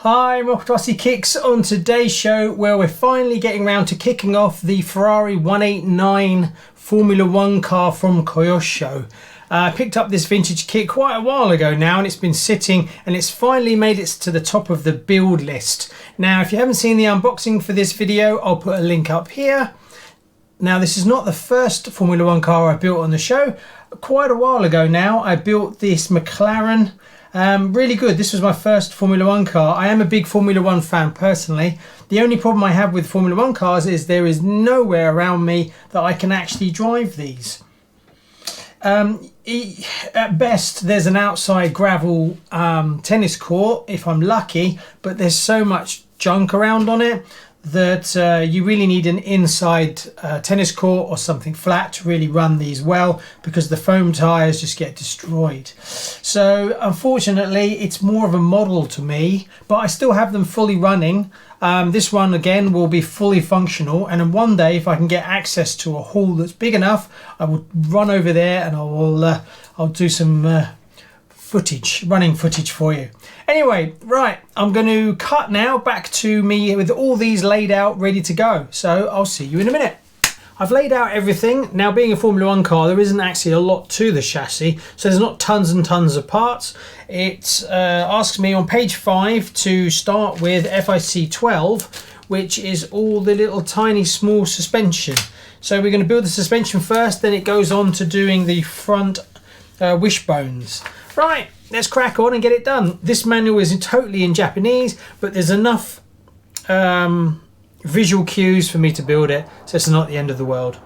Hi, welcome to RCKicks. On today's show, where we're finally getting around to kicking off the Ferrari 189 Formula 1 car from Kyosho. I picked up this vintage kit quite a while ago now, and it's been sitting, and it's finally made it to the top of the build list. Now, if you haven't seen the unboxing for this video, I'll put a link up here. Now, this is not the first Formula 1 car I built on the show. Quite a while ago now, I built this McLaren. Really good. This was my first Formula 1 car. I am a big Formula 1 fan personally. The only problem I have with Formula 1 cars is there is nowhere around me that I can actually drive these. At best, there's an outside gravel tennis court if I'm lucky, but there's so much junk around on it that you really need an inside tennis court or something flat to really run these well, because the foam tires just get destroyed. So unfortunately, it's more of a model to me, but I still have them fully running. This one again will be fully functional, and then one day if I can get access to a hall that's big enough, I will run over there and I'll do some running footage for you. Anyway, right, I'm going to cut now back to me with all these laid out ready to go, so I'll see you in a minute. I've laid out everything. Now, being a Formula 1 car, there isn't actually a lot to the chassis, so there's not tons and tons of parts. It asks me on page 5 to start with FIC 12, which is all the little tiny small suspension. So we're going to build the suspension first, then it goes on to doing the front wishbones. Right, let's crack on and get it done. This manual is totally in Japanese, but there's enough visual cues for me to build it, so it's not the end of the world.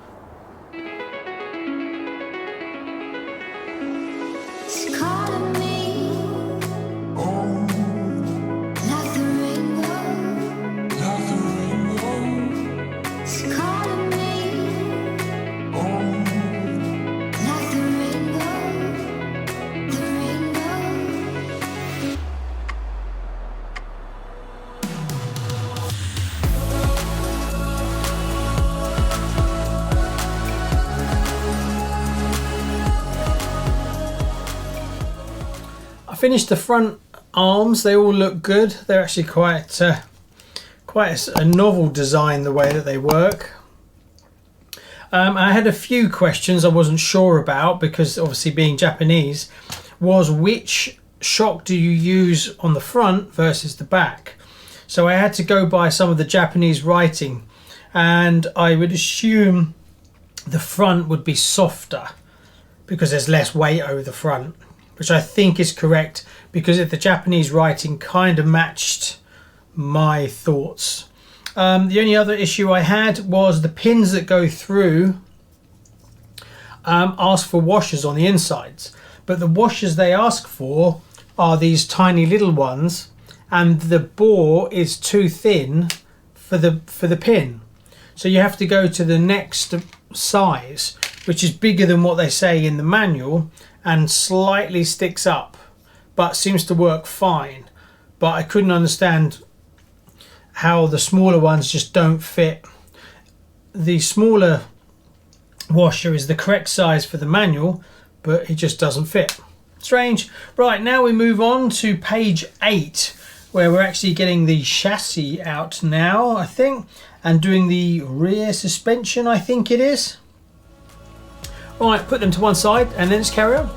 I finished the front arms. They all look good. They're actually quite a novel design, the way that they work. I had a few questions I wasn't sure about, because obviously being Japanese, was which shock do you use on the front versus the back? So I had to go by some of the Japanese writing, and I would assume the front would be softer because there's less weight over the front, which I think is correct, because if the Japanese writing kind of matched my thoughts. The only other issue I had was the pins that go through ask for washers on the insides, but the washers they ask for are these tiny little ones, and the bore is too thin for the pin. So you have to go to the next size, which is bigger than what they say in the manual, and slightly sticks up, but seems to work fine. But I couldn't understand how the smaller ones just don't fit. The smaller washer is the correct size for the manual, but it just doesn't fit. Strange. Right, now we move on to page 8, where we're actually getting the chassis out now, I think, and doing the rear suspension, I think it is. Right, put them to one side and then let's carry on.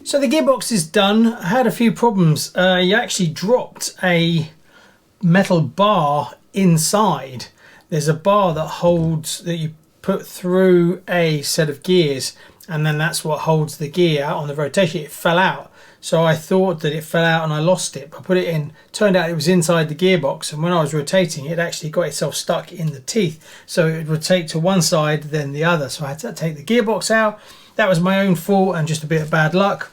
So the gearbox is done. I had a few problems. You actually dropped a metal bar inside. There's a bar that you put through a set of gears, and then that's what holds the gear on the rotation. It fell out. So I thought that it fell out and I lost it. I put it in, turned out it was inside the gearbox, and when I was rotating it actually got itself stuck in the teeth. So it would rotate to one side then the other. So I had to take the gearbox out. That was my own fault and just a bit of bad luck.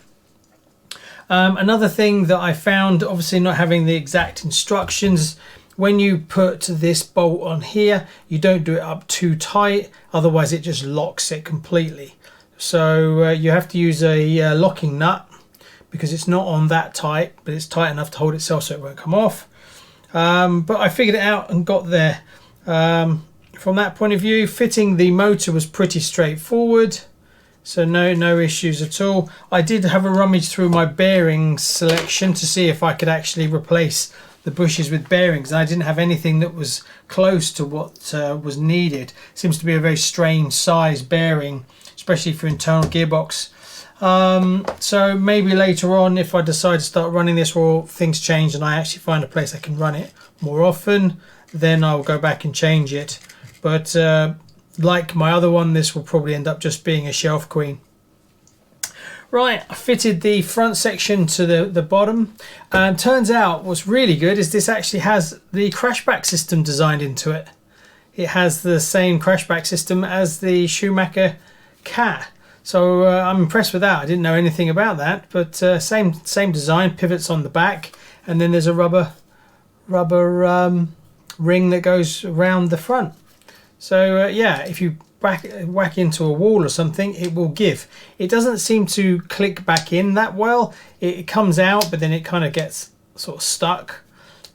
Another thing that I found, obviously not having the exact instructions, when you put this bolt on here, you don't do it up too tight, otherwise it just locks it completely. So you have to use a locking nut, because it's not on that tight, but it's tight enough to hold itself so it won't come off. But I figured it out and got there. From that point of view, fitting the motor was pretty straightforward. So no issues at all. I did have a rummage through my bearings selection to see if I could actually replace the bushes with bearings, and I didn't have anything that was close to what was needed. Seems to be a very strange size bearing, especially for internal gearbox. So maybe later on, if I decide to start running this, or things change and I actually find a place I can run it more often, then I'll go back and change it. But like my other one, this will probably end up just being a shelf queen. Right, I fitted the front section to the bottom, and turns out what's really good is this actually has the crashback system designed into it. It has the same crashback system as the Schumacher Cat. So I'm impressed with that. I didn't know anything about that, but same design, pivots on the back, and then there's a rubber ring that goes around the front. So yeah, if you whack into a wall or something, it will give. It doesn't seem to click back in that well. It comes out, but then it kind of gets sort of stuck.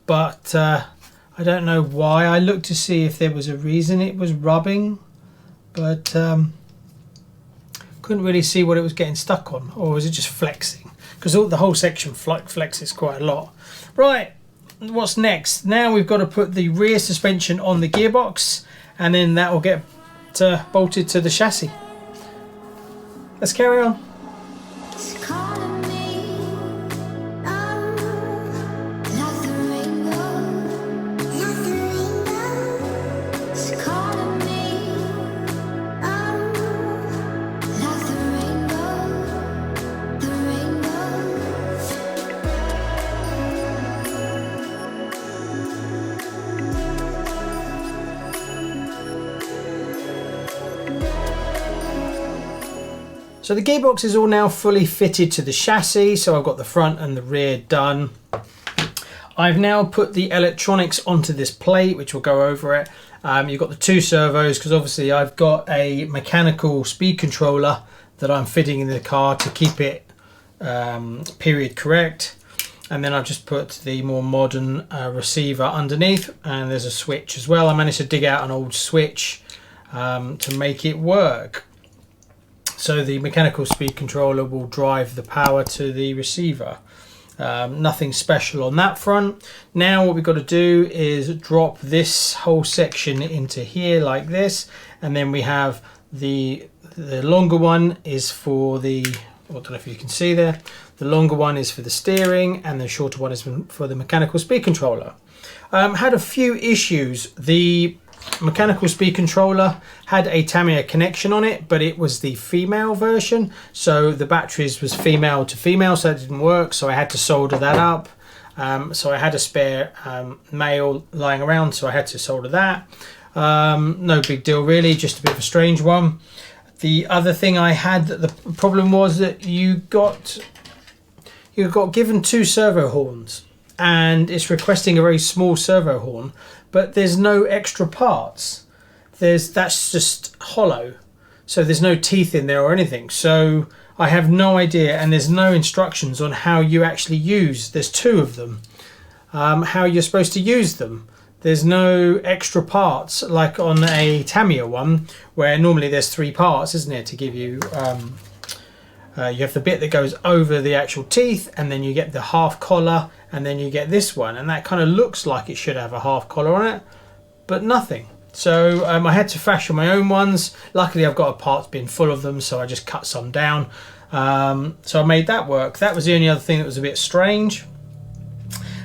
But I don't know why. I looked to see if there was a reason it was rubbing, but couldn't really see what it was getting stuck on. Or was it just flexing? Because the whole section flexes quite a lot. Right, what's next? Now we've got to put the rear suspension on the gearbox, and then that will get bolted to the chassis. Let's carry on. So the gearbox is all now fully fitted to the chassis, so I've got the front and the rear done. I've now put the electronics onto this plate, which will go over it. You've got the two servos, because obviously I've got a mechanical speed controller that I'm fitting in the car to keep it period correct. And then I've just put the more modern receiver underneath, and there's a switch as well. I managed to dig out an old switch to make it work. So the mechanical speed controller will drive the power to the receiver. Nothing special on that front. Now what we've got to do is drop this whole section into here like this, and then we have the longer one is for the, I don't know if you can see there, the longer one is for the steering, and the shorter one is for the mechanical speed controller. Had a few issues. The mechanical speed controller had a Tamiya connection on it, but it was the female version, so the batteries was female to female, so it didn't work, so I had to solder that up. So I had a spare male lying around, so I had to solder that. No big deal really, just a bit of a strange one. The other thing I had, the problem was that you got given two servo horns, and it's requesting a very small servo horn, but there's no extra parts. That's just hollow, so there's no teeth in there or anything. So I have no idea, and there's no instructions on how you actually use, there's two of them, how you're supposed to use them. There's no extra parts like on a Tamiya one, where normally there's three parts, isn't it, to give you you have the bit that goes over the actual teeth, and then you get the half collar, and then you get this one, and that kind of looks like it should have a half collar on it, but nothing. So I had to fashion my own ones. Luckily I've got a parts bin full of them, so I just cut some down. So I made that work. That was the only other thing that was a bit strange.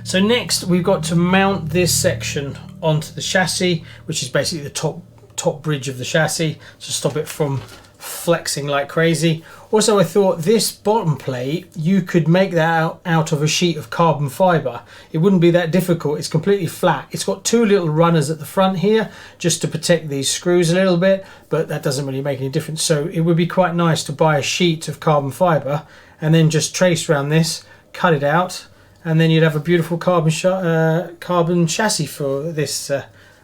So next we've got to mount this section onto the chassis, which is basically the top bridge of the chassis, to stop it from flexing like crazy. Also, I thought this bottom plate, you could make that out of a sheet of carbon fibre. It wouldn't be that difficult. It's completely flat. It's got two little runners at the front here just to protect these screws a little bit, but that doesn't really make any difference. So it would be quite nice to buy a sheet of carbon fibre and then just trace around this, cut it out, and then you'd have a beautiful carbon chassis for this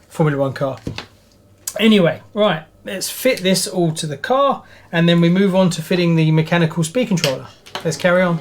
Formula 1 car. Anyway, right, let's fit this all to the car, and then we move on to fitting the mechanical speed controller. Let's carry on.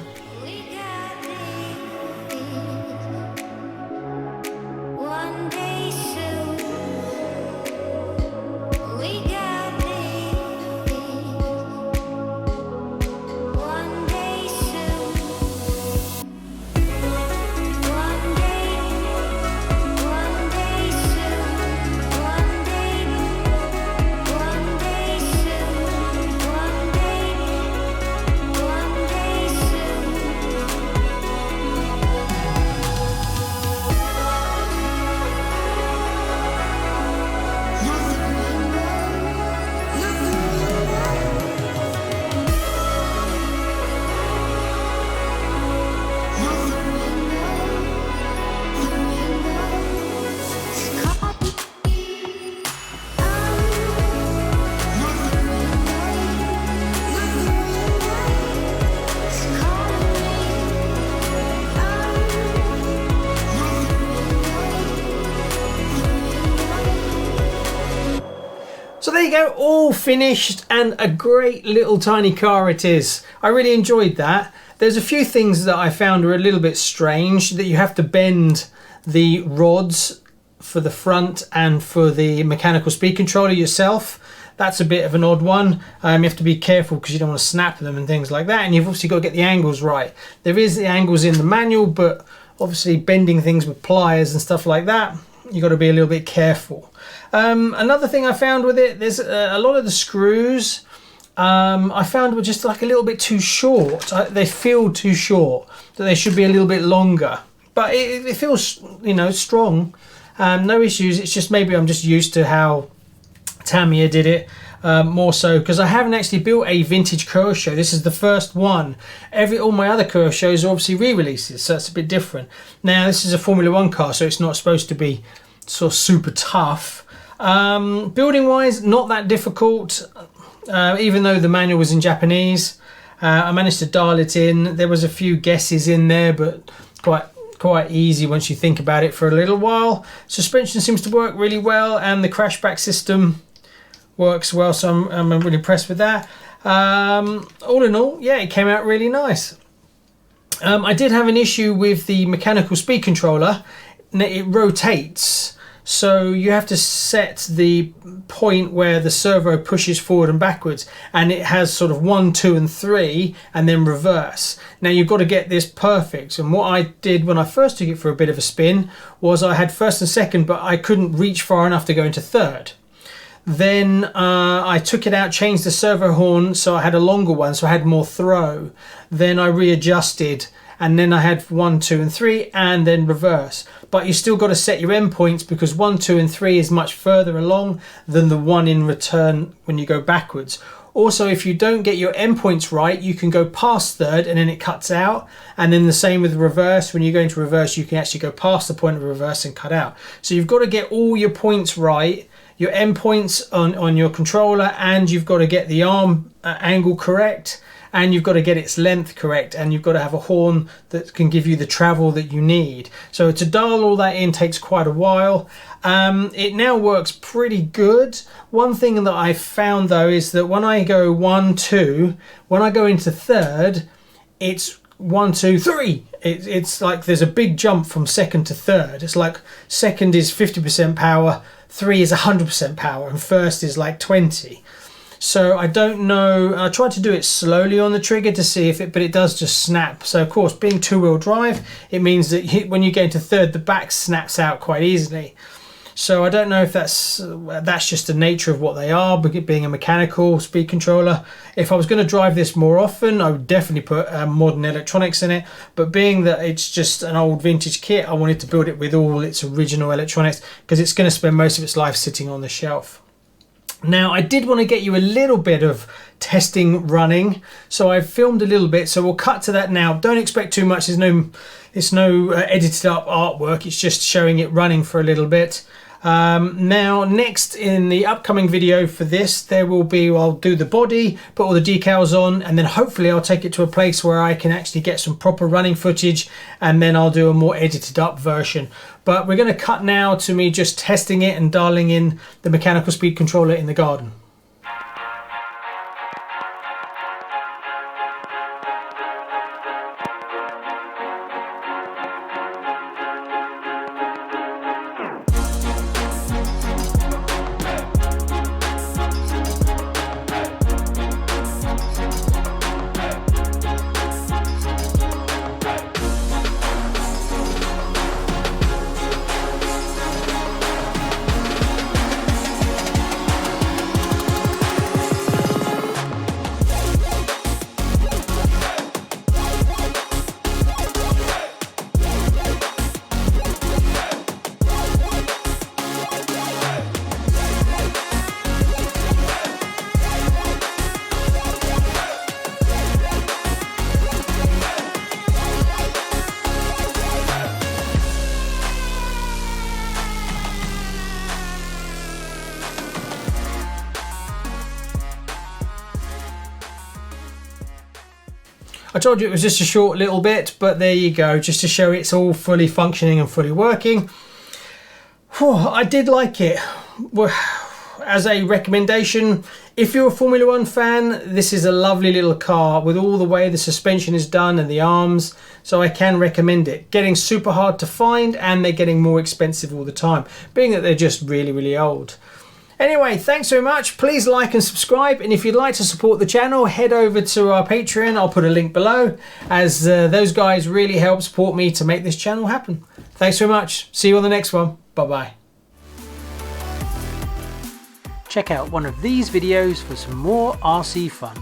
So there you go, all finished, and a great little tiny car it is. I really enjoyed that. There's a few things that I found are a little bit strange, that you have to bend the rods for the front and for the mechanical speed controller yourself. That's a bit of an odd one. You have to be careful because you don't want to snap them and things like that, and you've obviously got to get the angles right. There is the angles in the manual, but obviously bending things with pliers and stuff like that, you've got to be a little bit careful. Another thing I found with it, there's a lot of the screws I found were just like a little bit too short. They feel too short, that they should be a little bit longer. But it feels, you know, strong. No issues. It's just maybe I'm just used to how Tamiya did it. More so because I haven't actually built a vintage Kyosho. This is the first one. All my other Kyoshos are obviously re-releases, so it's a bit different. Now this is a Formula 1 car, so it's not supposed to be sort of super tough. Building wise, not that difficult, even though the manual was in Japanese. I managed to dial it in. There was a few guesses in there, but quite easy once you think about it for a little while. Suspension seems to work really well, and the crashback system works well, so I'm really impressed with that. All in all, yeah, it came out really nice. I did have an issue with the mechanical speed controller. It rotates, so you have to set the point where the servo pushes forward and backwards, and it has sort of 1, 2 and 3 and then reverse. Now you've got to get this perfect, and what I did when I first took it for a bit of a spin was I had first and second, but I couldn't reach far enough to go into third. Then I took it out, changed the servo horn, so I had a longer one, so I had more throw. Then I readjusted, and then I had 1, 2 and 3 and then reverse. But you still got to set your endpoints, because 1, 2 and 3 is much further along than the one in return when you go backwards. Also, if you don't get your endpoints right, you can go past third and then it cuts out. And then the same with reverse. When you go into reverse, you can actually go past the point of reverse and cut out. So you've got to get all your points right, your endpoints on your controller, and you've got to get the arm angle correct, and you've got to get its length correct, and you've got to have a horn that can give you the travel that you need. So to dial all that in takes quite a while. It now works pretty good. One thing that I found though is that when I go 1, 2, when I go into third, it's 1, 2, 3. It's like there's a big jump from second to third. It's like second is 50% power, 3 is 100% power, and first is like 20. So I don't know, I tried to do it slowly on the trigger to see if but it does just snap. So of course, being 2-wheel drive, it means that when you get into third, the back snaps out quite easily. So I don't know if that's just the nature of what they are, being a mechanical speed controller. If I was going to drive this more often, I would definitely put modern electronics in it. But being that it's just an old vintage kit, I wanted to build it with all its original electronics, because it's going to spend most of its life sitting on the shelf. Now, I did want to get you a little bit of testing running, so I've filmed a little bit, so we'll cut to that now. Don't expect too much. It's no edited up artwork. It's just showing it running for a little bit. Now next in the upcoming video for this, there will be, I'll do the body, put all the decals on, and then hopefully I'll take it to a place where I can actually get some proper running footage, and then I'll do a more edited up version. But we're going to cut now to me just testing it and dialing in the mechanical speed controller in the garden. I told you it was just a short little bit, but there you go, just to show it's all fully functioning and fully working. Whew, I did like it. As a recommendation, if you're a Formula 1 fan, this is a lovely little car with all the way the suspension is done and the arms, so I can recommend it. Getting super hard to find, and they're getting more expensive all the time, being that they're just really, really old. Anyway, thanks very much. Please like and subscribe, and if you'd like to support the channel, head over to our Patreon. I'll put a link below, as those guys really help support me to make this channel happen. Thanks very much. See you on the next one. Bye-bye. Check out one of these videos for some more RC fun.